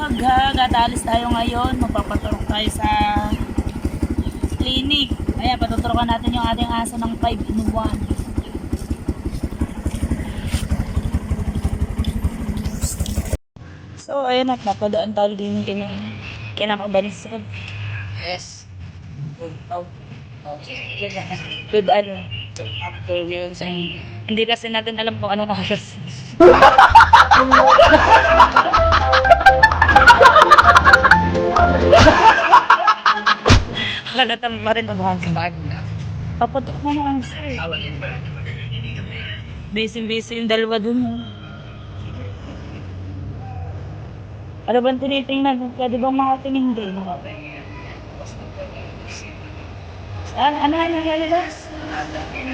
kabuhag, at alis tayo ngayon. Magpapaturok tayo sa clinic. Ayan, patuturokan natin yung ating aso ng 5-in-1. So, ayan at napadaan tayo din kinakabansod. Yes. Good ano. After yun, hindi kasi natin alam kung anong oras. Kalatan pa rin ang papatok mo ang sir. Busy yung dalawa dun. Ano bang tinitingnan? Pwede bang makatingin din? Ano ba?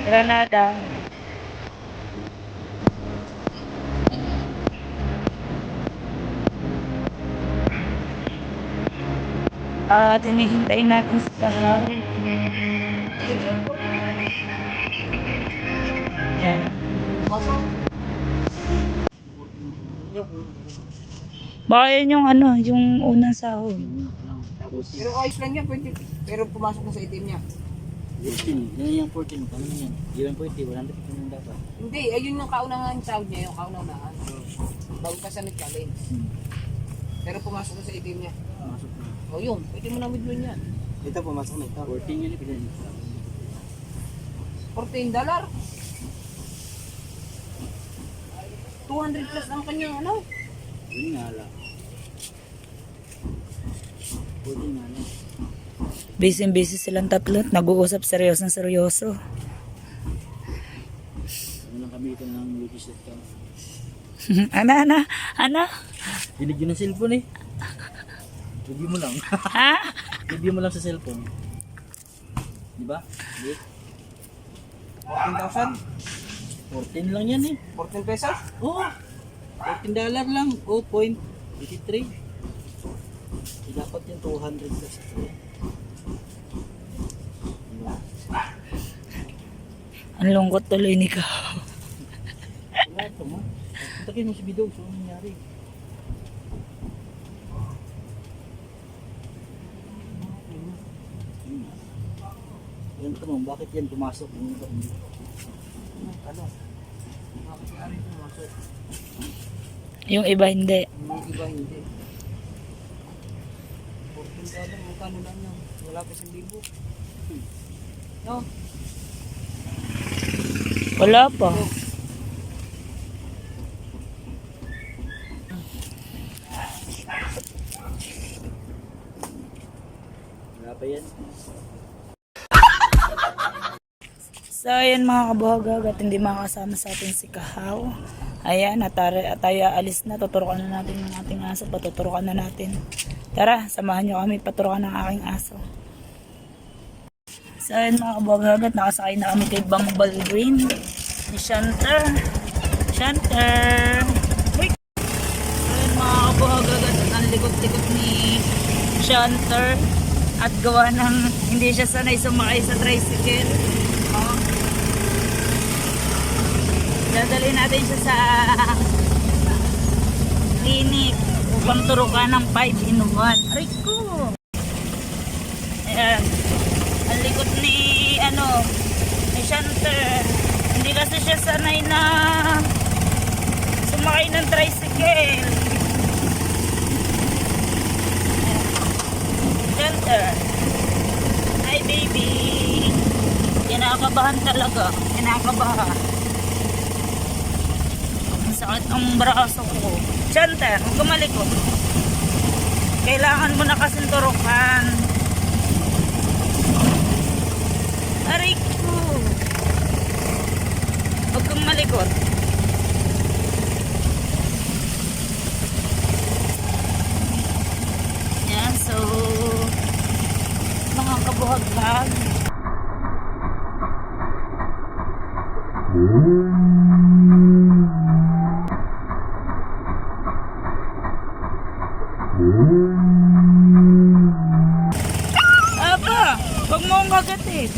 Granada. Tinihintay natin sa yan. Baka yun yung ano, yung unang sahod. Pero ayos lang yan, pwede. Pero pumasok na sa itim niya. 14, yan yung 14, paano yan? Yung 40, 100 naman dapat. Hindi, ayun yung kaunangan sahod niya, yung kaunangan. Bago pa siya nag-challenge. Pero pumasok na sa itim niya. Pumasok na. O yun, pwede mo na withdraw yan. Ito pumasok na ito. 14 yan, pinag $14. 200 plus ang kanyang ano. Yun nga lang. 14 nga lang. Busy silang tatlo. Nag-uusap seryoso. Ano lang kami ito ng Wikiset ka. Ana? Dinig yun ng cellphone eh. Review mo lang. Ha? Review mo lang sa cellphone. Diba? Di? 14,000? 14 lang yan eh. 14 pesos? Oo. $14 lang. 0.83. Dapat yung 200 plus. Diba? Ang lungkot tuloy ni ka. Wala ito ma. Patakin mo si Bidog. So, anong nangyari? Yan ito mo. Bakit yan pumasok? Ano? Bakit ari pumasok? Yung iba hindi. Yung iba hindi. 14 magkano lang yan? Wala pa 1,000. No? Wala pa. Wala pa yan. So, ayan mga kabuhag, at hindi makasama sa atin si Kahaw. Ayan, at tayo alis na. Tuturukan na natin ng ating aso. Patuturukan na natin. Tara, samahan nyo kami. Paturukan ng aking aso. So, ayan mga kabuhag, at nakasakay na kami kay Bumble Green. Ni Shanter. Uy! So, ayan mga kabuhag, at ang likot-likot ni Shanter. At gawa ng hindi siya sanay sumakay sa tricycle. Oh. Dadali natin siya sa clinic upang turukan ng 5-in-1. Aray ko! Ayan. Ang likot ni Shanter. Hindi kasi siya sanay na sumakay ng tricycle. Shanter. Hi baby. Kinakabahan talaga. Kinakabahan. Ang sakit ang braso ko. Shanter, huwag kumalikot. Kailangan mo na kasing turukan. Aray ko. Huwag kang malikot. Yan, so mga kabuhag-hag. Aba, huwag mo akong kagatin.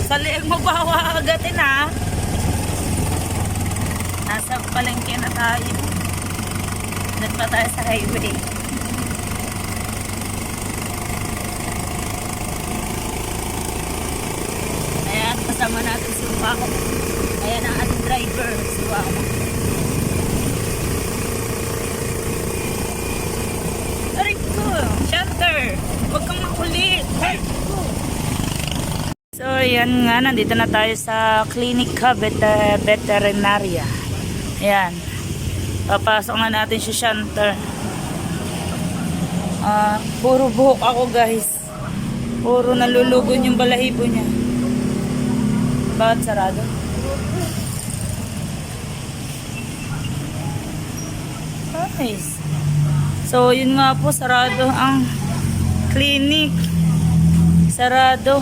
Sa liig mo ba ako kagatin ha? Nasa palengke na tayo. Doon pa tayo sa highway. Ayan, kasama natin si Wako. Ayan ang ating driver, si Wako. Aray ko, shutter! Huwag kang makulit! So, ayan nga, nandito na tayo sa Klinika Veterinaria. Ayan. Papasok na natin si Shanter. Puro buhok ako, guys. Puro nalulugon yung balahibo niya. Bakit sarado? Nice. So, yun nga po, sarado ang clinic. Sarado.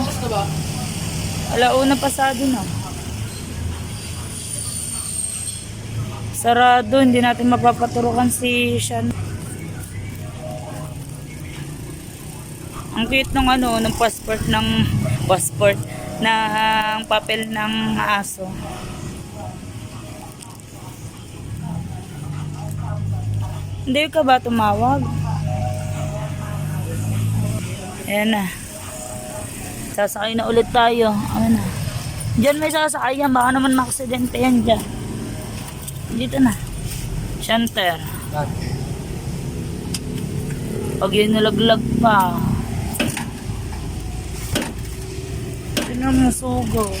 Alauna pasado na. Sarado, hindi natin mapapaturukan si Shan. Ang cute ng ano, ng passport ng papel ng aso. Hindi ka ba tumawag? Ayan na. Sasakay na ulit tayo. Ano na. Diyan may sasakay yan. Baka naman makaksidente yan dyan. Dito na. Shanter. Pag yun nalaglag pa. Tignan mo sugo.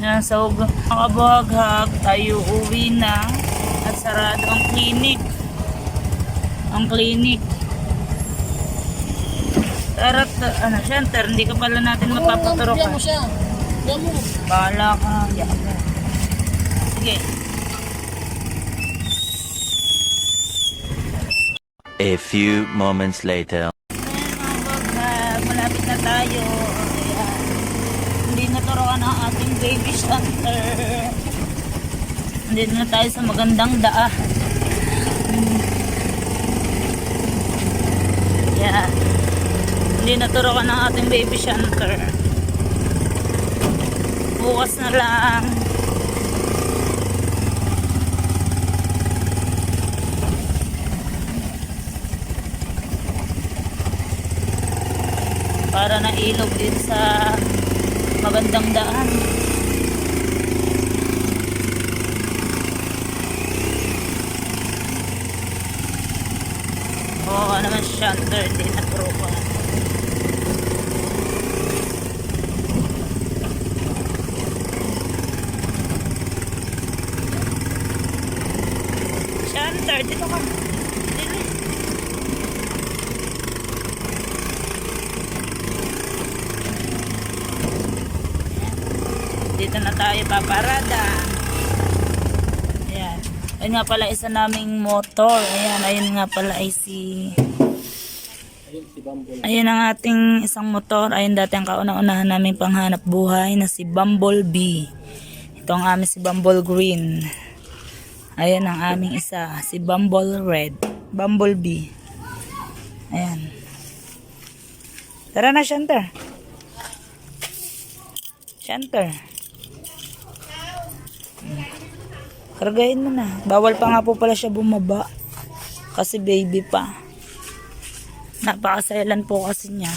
Yan, sugo. Makabaghag. Tayo uwi na. At sarado ang clinic. Ang clinic. Tarat, ano, Shanter, hindi ka pala natin mapapaturokan. Diyan mo siya. Diyan mo. Bahala ka. Yan. Sige. A few moments later. Ayan mga baghag, malapit na tayo. Ayan. Hindi naturoan ang ating baby Shanter. Nandito na tayo sa magandang daan. Ayan. Hindi naturoan ang ating baby Shanter. Bukas na lang. Para na ilog din sa magandang daan. Oo naman Shanter, hindi naturoan. Shanter, dito ka. Dili. Dito na tayo paparada. Ayan. Ayun nga pala isa naming motor. Ayan, ayun nga pala ay si... Ayun ang ating isang motor. Ayun dati ang kauna-unahan namin panghanap buhay na si Bumblebee. Ito ang aming si Bumble Green. Ayan ang aming isa, si Bumble Red. Bumblebee. Ayan. Tara na, Shanter. Shanter. Kargahin mo na. Bawal pa nga po pala siya bumaba. Kasi baby pa. Napakasayalan po kasi niya.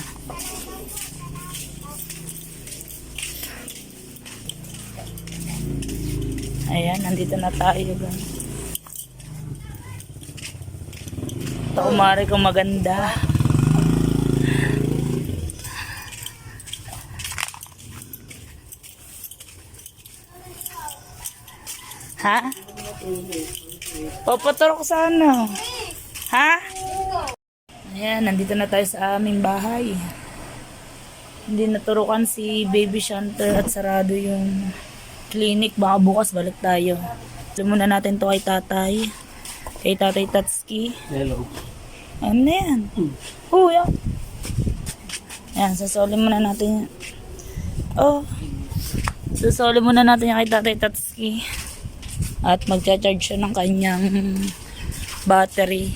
Ayan, nandito na tayo. Ito umari kong maganda. Ha? Papaturok sa ano? Ha? Ayan, nandito na tayo sa aming bahay. Hindi naturukan si Baby Shanter at sarado yung clinic. Baka bukas balik tayo. Ito muna natin to kay tatay. Kay tatay Tatsuki. Hello. Ano na yan? Oh, yan. Ayan, sasoli muna natin yan. Oh. Sasoli muna natin yan kay tatay Tatsuki. At magcha-charge siya ng kanyang battery.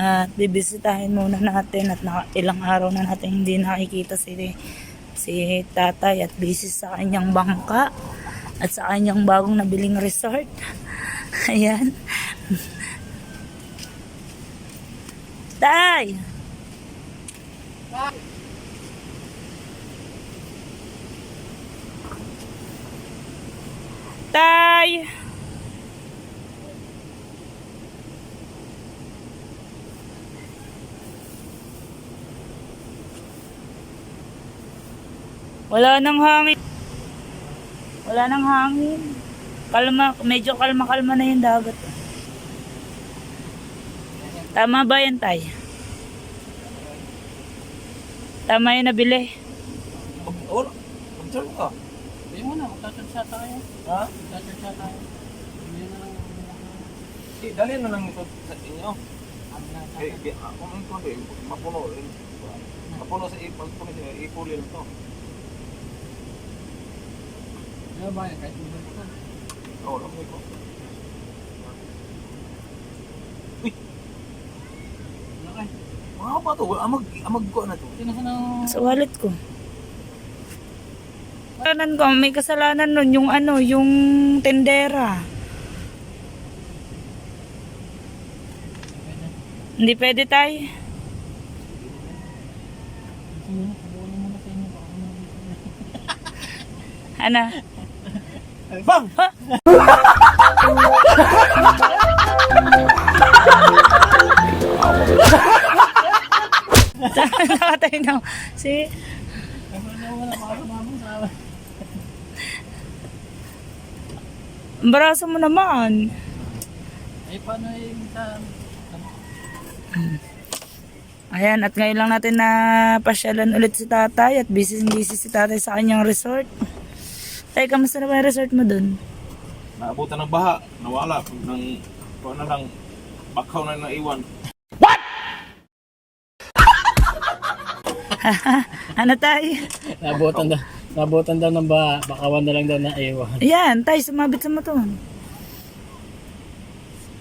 At bibisitahin muna natin at ilang araw na natin hindi nakikita si tatay at busy sa kanyang bangka at sa kanyang bagong nabiling resort. Ayan. Tay! Tay! Wala nang hangin. Wala nang hangin. Kalma, medyo kalma-kalma na yung dagat. Tama ba yan, Tay? Tama yung nabili. Wala. Magsalong ka. Hindi mo na, magtatansa tayo. Ha? Magtatansa tayo. Hindi na lang. Dali na lang ito sa inyo. Ano na Kung ito, mapuno. Mapuno sa ipagpuno siya. Ipulil to. Ano ba yan? Kahit mo ba ito? Oo, lang ko. Uy! Ano kayo? Mga pa to. Amag ko na to. Sino ka ng... Sa wallet ko. Kasalanan ko, may kasalanan nun yung yung tendera. Hindi pwede, Tay. Sino? Sabunin mo na sa inyo. Baka mo Ano? Bang! Nakatay na. Si... Ang baraso mo naman. Eh, paano yung sa... Ayan, at ngayon lang natin na pasyalan ulit si tatay at busy si tatay sa kanyang resort. Tay, kamusta na ba yung resort mo dun? Naabutan ng baha. Nawala. Kung na lang. Bakaw na naiwan. Ano, Tay? Nabutan daw ng ba, bakawan na lang daw na ewan. Ayan, Tay, sumabit sa motor.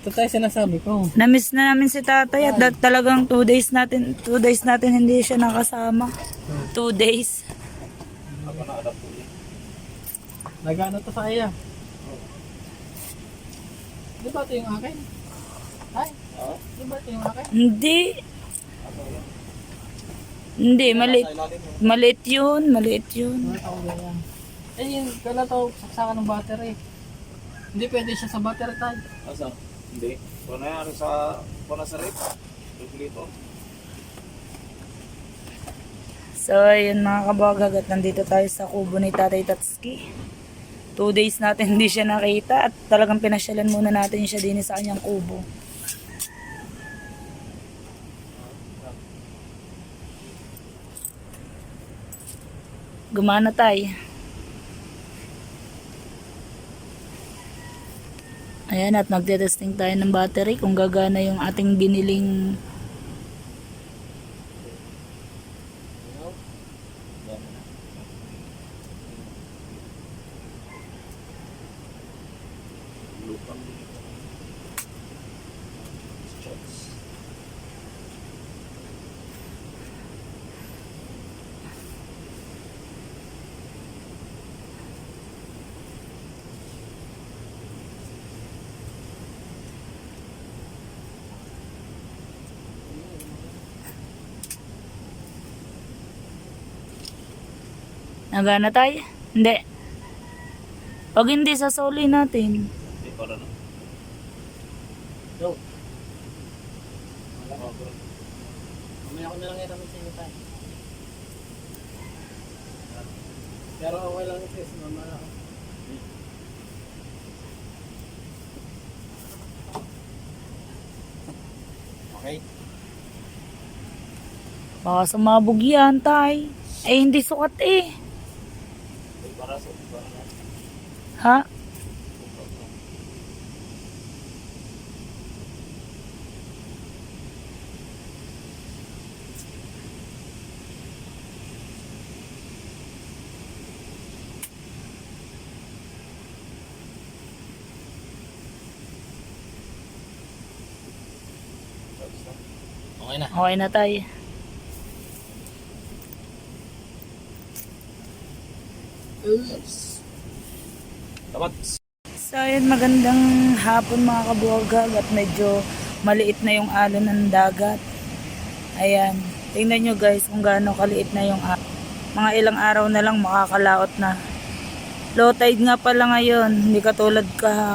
Ito tayo sinasabi ko. Namiss na namin si tatay at talagang 2 days natin hindi siya nakasama. 2 days. Nagano to sa iya? Di ba ito yung akin? Ay? Di ba ito yung akin? Hindi. Hindi, maliit yun. Eh, yung kala to, saksakan ng battery. Hindi pwede siya sa battery tayo. Asa? Hindi. Kung na yan kung nasa rip. Refrigerator. So, ayun mga kabagag at nandito tayo sa kubo ni Tatay Tatsuki. 2 days natin hindi siya nakita at talagang pinasyalan muna natin siya din sa kanyang kubo. Gumana tayo. Ayan, at magte-testing tayo ng battery kung gagana yung ating biniling nagana tayo? Hindi. Pag hindi, sasoli natin. Hindi para na. Go. Mamaya ko na lang itamin sa inyo tayo. Pero okay lang ito, mamaya ako. Okay. Baka sumabog yan, tay. Eh, hindi sukat eh. Para sa Ha? Okay na. Okay na tayo. Dapat So ayun, magandang hapon mga kabuhagag at medyo maliit na yung alon ng dagat. Ayan, tingnan nyo guys kung gaano kaliit na yung alon. Mga ilang araw na lang makakalaot na. Low tide nga pala ngayon, hindi katulad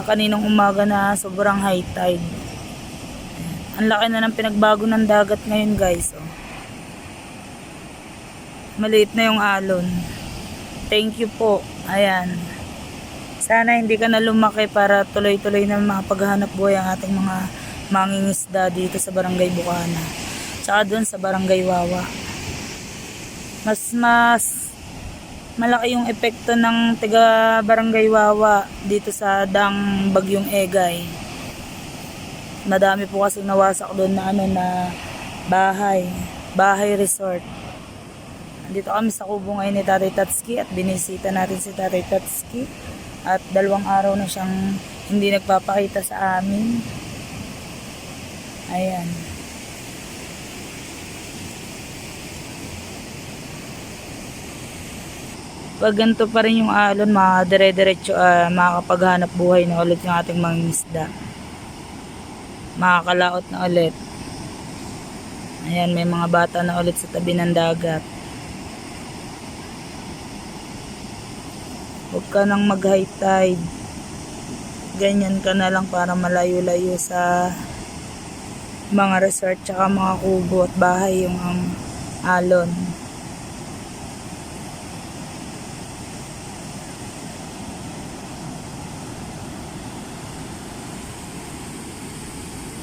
kaninang umaga na sobrang high tide. Ayan. Ang laki na ng pinagbago ng dagat ngayon guys. Oh. Maliit na yung alon. Thank you po. Ayan. Sana hindi ka na lumaki para tuloy-tuloy na makapaghanap buhay ang ating mga mangingisda dito sa Barangay Bukana. Tsaka doon sa Barangay Wawa. Mas malaki yung epekto ng tiga Barangay Wawa dito sa dang Bagyong Egay. Madami po kasi nawasak doon na bahay resort. Dito kami sa kubo ngayon ni Tatay Tatski at binisita natin si Tatay Tatski. At 2 araw na siyang hindi nagpapakita sa amin. Ayan. Pag ganito pa rin yung alon, dire-diretso makakapaghanap buhay na ulit yung ating mga isda. Makakalaot na ulit. Ayan, may mga bata na ulit sa tabi ng dagat. Huwag ka nang mag-high tide. Ganyan ka na lang para malayo-layo sa mga resort tsaka mga kubo at bahay yung alon.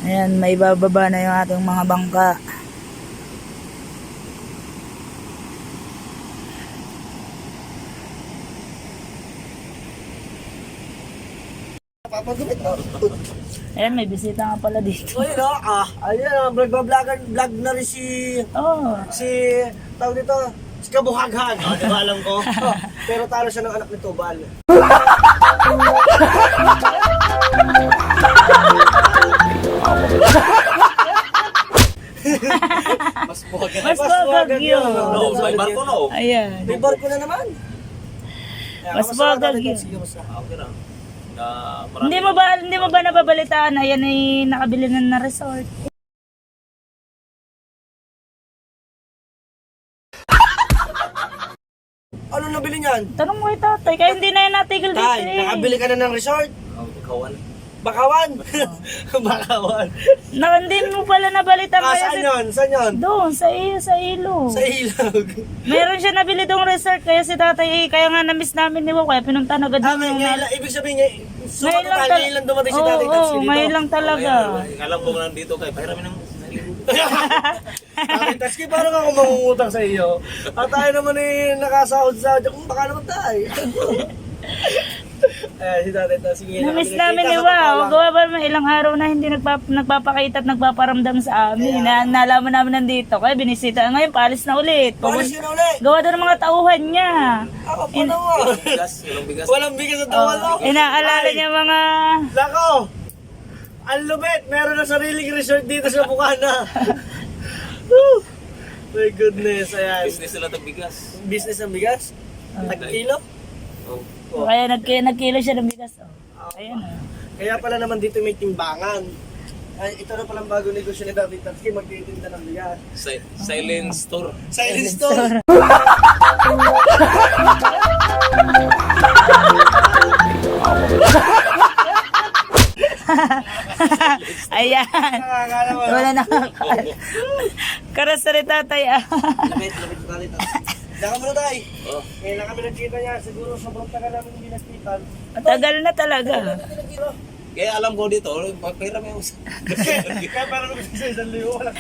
Ayan, may bababa na yung ating mga bangka. Ayan, may bisita nga pala dito. Uy, no? Ayun, vlog na rin Oh, tawag dito, si Kabuhaghan. Di ba alam ko? Pero talo siya ng anak ni Tubal. Mas buhagan. mas bagag yun. no, may barko no. Ayan. May barko na naman. Mas bagag yun. Okay lang. Hindi mo ba nababalitaan na yan ay nakabili na resort? Ano nabili niyan? Tanong mo kay tatay, kaya hindi na yan natigil dito Tay, eh. nakabili ka na ng resort? Kawan. Bakawan? Bakawan. Hindi mo pala nabalitaan kaya Saan yun? Saan yun? doon, sa ilog. Sa ilog. Meron siya nabili doong resort, kaya si tatay, kaya nga na-miss namin ni Wo, kaya pinunta na agad May yung ngayon lang, ibig sabihin niya, ngayon lang dumating si Tatay Tatsi dito. ngayon lang talaga. Alam ko nandito kay pahiramin ng Tatay Tatsi, parang ako mangungutang sa iyo. At tayo naman nakasahod sa baka naman tayo. Si Tatay Tatsi ngayon. Na-miss namin ni Wow. Gawa ba naman ilang araw na hindi nagpapakita at nagpaparamdam sa amin. Nalaman namin nandito. Kaya binisita. Ngayon, paalis na ulit. Palis yun ulit. Gawa doon ng mga tauhan niya. Ako pa naman. walang bigas. Walang bigas sa tawalo. Inaalala niya mga... Lako! Ang lubet! Meron na sariling resort dito sa Bukana. Woo! My goodness, ayan. Business nila ng bigas. Business ng bigas? Tag-kilo? Oh. Kaya nagkilo siya ng bigas. Oh. Ayan oh. Kaya pala naman dito may timbangan. Ay, ito na palang bago negosyo ni David Tatski, magtitinda ng bigas. Silent store. Silent store! Ayan. Nakakala mo. Wala na. Karas na rin tatay ah. Lapit pa tayo. Diyan ka muna tayo. Oh. Ngayon lang kami nagkita niya. Siguro sobrang tagal namin hindi naspitan. Matagal na talaga. Kaya alam ko dito, pahiramin ako. Kaya parang kami sa isang liyo. Wala.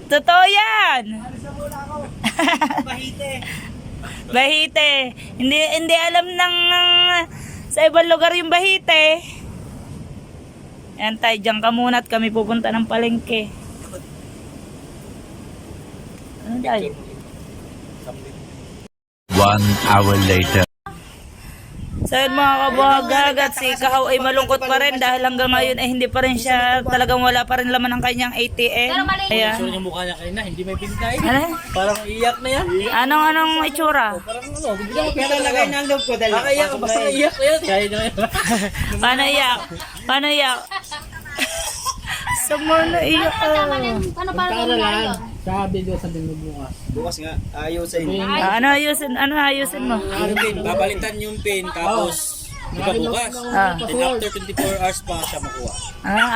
Totoo yan. Alisa muna ako. Mahite. Bahite. Hindi alam ng sa ibang lugar yung Bahite. Yan tayo, dyan ka muna at kami pupunta ng palengke. Ano tayo? 1 hour later. So yun mga kabuhag-hagat, si Kahaw ay malungkot pa rin dahil hanggang ngayon ay hindi pa rin siya, talagang wala pa rin laman ng kanyang ATM. Ayan. Gusto yung mukha niya kayo na, hindi may pinitay. Ano? Parang iyak na yan. Anong itsura? Parang ano, bigla ko pinalagay ng loob ko dahil nakaiyak ka, basta iyak na yan. Kaya nyo yan. Paano iyak? Paano iyak? Sama na iyak ka. Ano para lang? Bukas nga, ayusin. Ano ayusin? Ano ayusin mo? Yung pin, babalitan yung pin, tapos di ba bukas? Then after 24 hours pa siya makuha.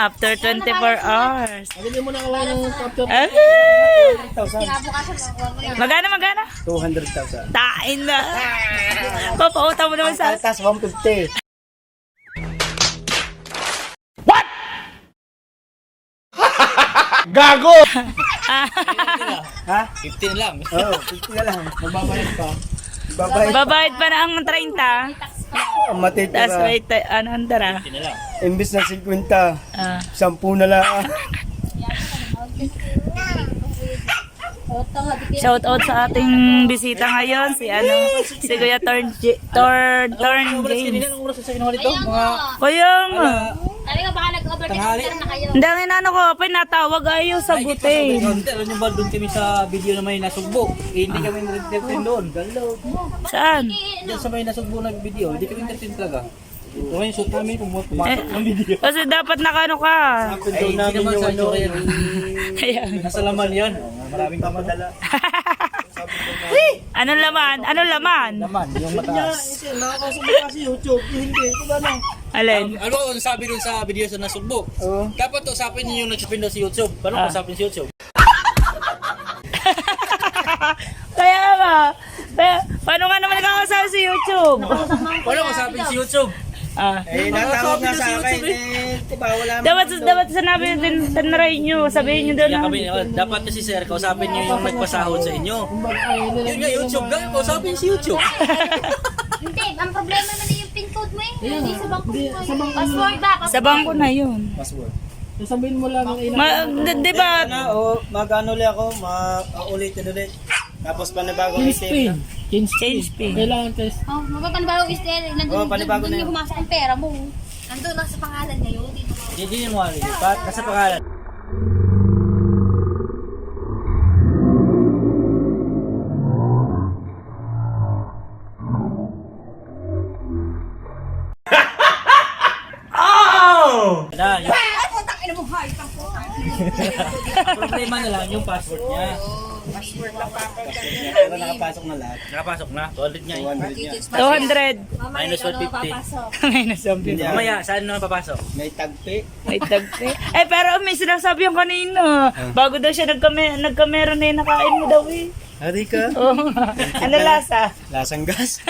After 24 hours. Hindi mo na kawa ng capture. Kinabukasan mo yan. Magana? 200,000. Tain na. Papautang mo naman sa... Tapos 150. Gago! Ha? 15 lang. Oo, 50 na lang. Magbabayad pa. Magbabayad Babayad pa na ang 30. pa. Tapos Matitira. wait, ano ang tara? 15 na lang. Imbis na 50, Ah. 10 na lang. Shout out sa ating bisita ngayon, si Kuya Torn James. Anong oras sa kinuha dito? Mga Kuya nga. Sabi nga baka nag-overtake Tanghali. na kayo. Hindi ang inano ko, pinatawag ayaw sagutin. alam nyo ba doon kami sa video na may nasugbo? Hindi kami entertain doon. Galaw. Saan? Diyan sa may nasugbo na video, hindi kami entertain talaga. Ngayon shoot namin, pumasok ng video. Kasi dapat nakano ka. Ay, hindi naman sa itsura yan. Ayan. Nasa laman yan. Maraming pamadala. Anong laman? Anong laman? Laman, yung mataas. Nakakasama kasi YouTube. Hindi, ito ba lang? Alin? Ano ang sabi doon sa video sa nasugbo? Oo. Dapat to, usapin niyo yung nag-spin doon sa YouTube. Paano usapin si YouTube? Kaya nga. Paano nga naman nakakasabi sa YouTube? Paano usapin si YouTube? Natawag nga sa akin. Diba, wala Dapat sanabi din, tanray nyo. Sabihin nyo doon. Kaya kami, dapat kasi sir, kausapin niyo yung nagpasahod sa inyo. Yun nga, YouTube ka, kausapin si YouTube. Hindi, ang problema naman yung pin code mo eh. Hindi sa bangko mo. Password ba? Sa bangko na yun. Sasabihin mo lang ang Di ba? Mag-ano ulit ako, ulitin ulit. Tapos panibagong item. Change pin. Oh, magpapanibago is nandun panibago na yung yun. humasok ang pera mo. Nandun lang sa pangalan niya yun. Hindi niyo mo lipat, nasa pangalan. Na, yung... Ang problema na lang yung password niya. Pero nakapasok na lahat. Nakapasok na, 200 niya. 100 niya. 200. Minus 150. Minus 150. Mamaya, saan naman papasok? May tagpi. May tagpi. Pero may sinasabi yung kanina. Bago daw siya nagkamera na yung nakain mo daw eh. Hari ka. Oh. Ano lasa? Lasang gas.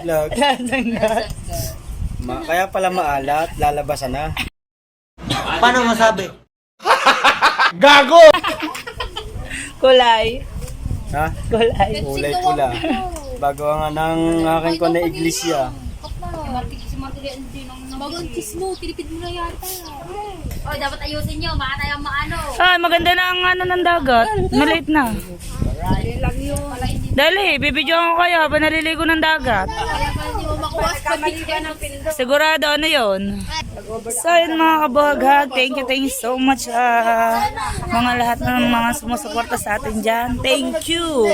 Vlog. Lasang gas. Kaya pala maalat, lalabasan na. Kulay. Ha? Kulay. Kulay pula. Bago nga ng aking ko na iglesia. Si Martin din ang bagong kiss mo, tilipid mo na yata. Oh, dapat ayusin nyo, baka tayo maano. Maganda na ang ano ng dagat. Maliit na. Dali, bibidyoan ko kayo habang naliligo ng dagat. Kaya pa hindi mo makuha sa pagbiga ng pindot. Sigurado ano yun. So yun mga kabuhaghag, thank you so much mga lahat ng mga sumusuporta sa atin dyan. Thank you.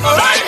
Alright.